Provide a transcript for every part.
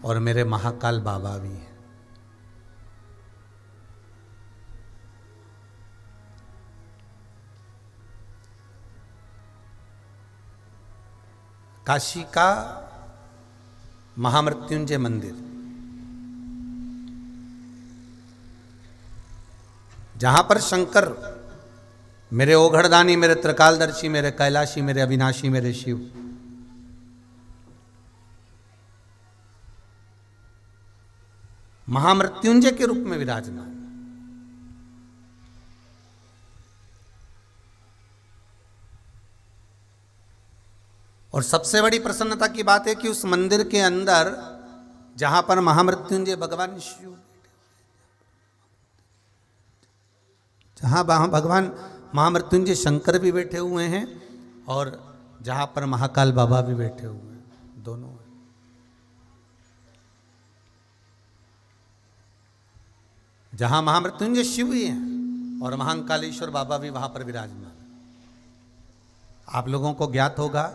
और मेरे महाकाल बाबा भी हैं। काशी का महामृत्युंजय मंदिर, जहां पर शंकर मेरे ओघड़दानी, मेरे त्रिकालदर्शी, मेरे कैलाशी, मेरे अविनाशी, मेरे शिव, महामृत्युंजय के रूप में विराजमान। और सबसे बड़ी प्रसन्नता की बात है कि उस मंदिर के अंदर जहां पर महामृत्युंजय भगवान शिव, जहां भगवान महामृत्युंजय शंकर भी बैठे हुए हैं और जहां पर महाकाल बाबा भी बैठे हुए हैं, दोनों हैं। जहां महामृत्युंजय शिव भी हैं और महाकालेश्वर बाबा भी वहां पर विराजमान। आप लोगों को ज्ञात होगा,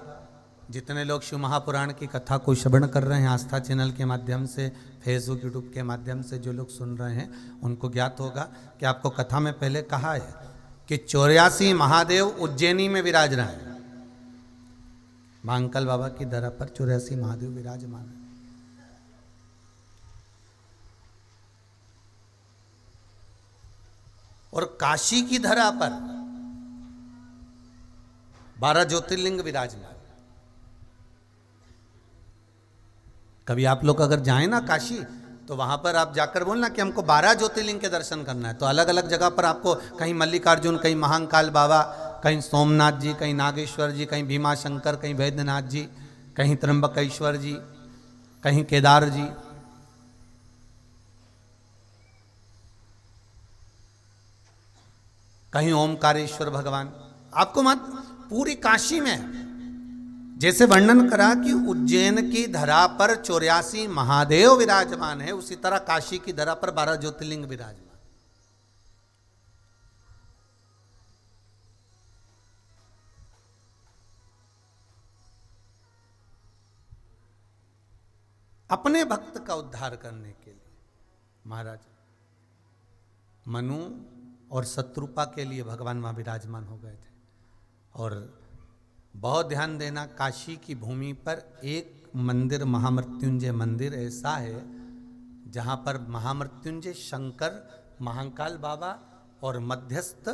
जितने लोग शिव महापुराण की कथा को श्रवण कर रहे हैं आस्था चैनल के माध्यम से, फेसबुक यूट्यूब के माध्यम से जो लोग सुन रहे हैं, उनको ज्ञात होगा कि आपको कथा में पहले कहा है कि 84 महादेव उज्जैनी में विराज रहे हैं। महाकाल बाबा की धरा पर 84 महादेव विराजमान है। और काशी की धरा पर 12 ज्योतिर्लिंग विराजमान। कभी आप लोग अगर जाएं ना काशी, तो वहां पर आप जाकर बोलना कि हमको 12 ज्योतिर्लिंग के दर्शन करना है। तो अलग अलग जगह पर आपको कहीं मल्लिकार्जुन, कहीं महाकाल बाबा, कहीं सोमनाथ जी, कहीं नागेश्वर जी, कहीं भीमा शंकर, कहीं वैद्यनाथ जी, कहीं त्र्यंबकेश्वर जी, कहीं केदार जी, कहीं ओमकारेश्वर भगवान। आपको मत पूरी काशी में जैसे वर्णन करा कि उज्जैन की धरा पर 84 महादेव विराजमान है, उसी तरह काशी की धरा पर 12 ज्योतिर्लिंग विराजमान। अपने भक्त का उद्धार करने के लिए महाराज मनु और शत्रुपा के लिए भगवान वहां विराजमान हो गए थे। और बहुत ध्यान देना, काशी की भूमि पर एक मंदिर, महामृत्युंजय मंदिर ऐसा है जहां पर महामृत्युंजय शंकर, महाकाल बाबा और मध्यस्थ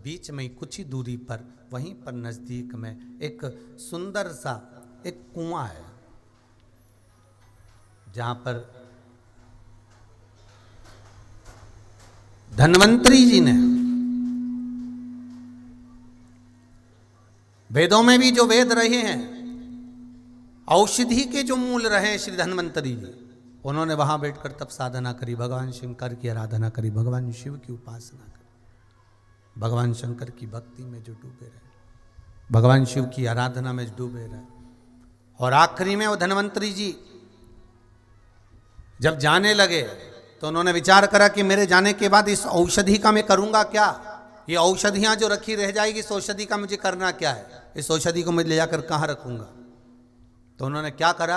बीच में कुछ ही दूरी पर, वहीं पर नजदीक में एक सुंदर सा एक कुआं है, जहां पर धन्वंतरी जी ने, वेदों में भी जो वेद रहे हैं, औषधि के जो मूल रहे श्री धन्वंतरी जी, उन्होंने वहां बैठकर तब साधना करी, भगवान शंकर की आराधना करी, भगवान शिव की उपासना करी, भगवान शंकर की भक्ति में जो डूबे रहे, भगवान शिव की आराधना में डूबे रहे। और आखिरी में वो धन्वंतरी जी जब जाने लगे तो उन्होंने विचार करा कि मेरे जाने के बाद इस औषधि का मैं करूंगा क्या? ये औषधियां जो रखी रह जाएगी, इस औषधि का मुझे करना क्या है? इस औषधि को मैं ले जाकर कहाँ रखूंगा? तो उन्होंने क्या करा,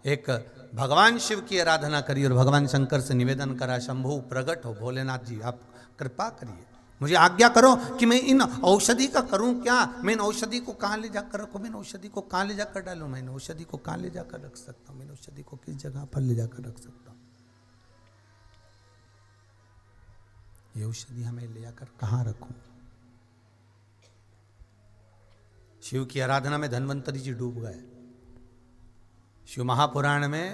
एक भगवान शिव की आराधना करी और भगवान शंकर से निवेदन करा, शंभु प्रकट हो, भोलेनाथ जी आप कृपा करिए, मुझे आज्ञा करो कि मैं इन औषधि का करूं क्या? मैं इन औषधि को कहाँ ले जाकर रखूं? मैं इन औषधि को कहाँ ले जाकर डालूं? मैं इन औषधि को कहाँ ले जाकर रख सकता हूं? मैं इन औषधि को किस जगह पर ले जाकर रख सकता हूं? ये औषधि हमें ले जाकर कहाँ रखूं? शिव की आराधना में धन्वंतरी जी डूब गए। शिव महापुराण में